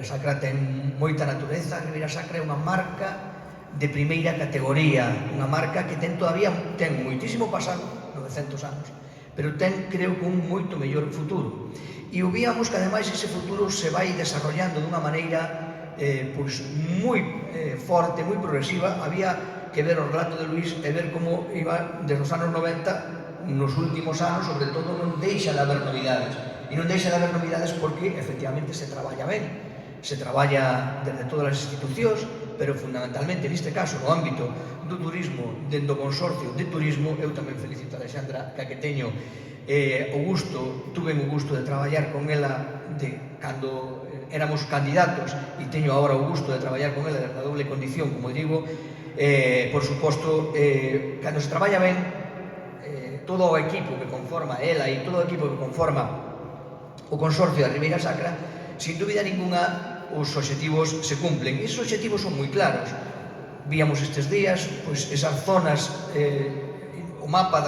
A Sacra ten moita natureza. A Ribeira Sacra é unha marca de primeira categoría, unha marca que ten moitísimo pasado, 900 anos, pero ten, creo, un moito mellor futuro. E o víamos que, ademais, ese futuro se vai desarrollando dunha maneira moi forte, moi progresiva. Había que ver o relato de Luís e ver como iba desde os anos 90, nos últimos anos, sobre todo, non deixa de haber novidades. E non deixa de haber novidades porque, efectivamente, se traballa ben. Se traballa desde todas as institucións, pero fundamentalmente, neste caso, no ámbito do turismo, dentro do consorcio de turismo. Eu tamén felicito a Alexandra, que teño tuve o gusto de traballar con ela cando éramos candidatos, e teño agora o gusto de traballar con ela desde a doble condición, como digo. Por suposto, cando se traballa ben, todo o equipo que conforma ela e todo o equipo que conforma o consorcio da Ribeira Sacra, sin dúbida ninguna, os obxectivos se cumplen. E esos obxectivos son moi claros. Víamos estes días esas zonas, o mapa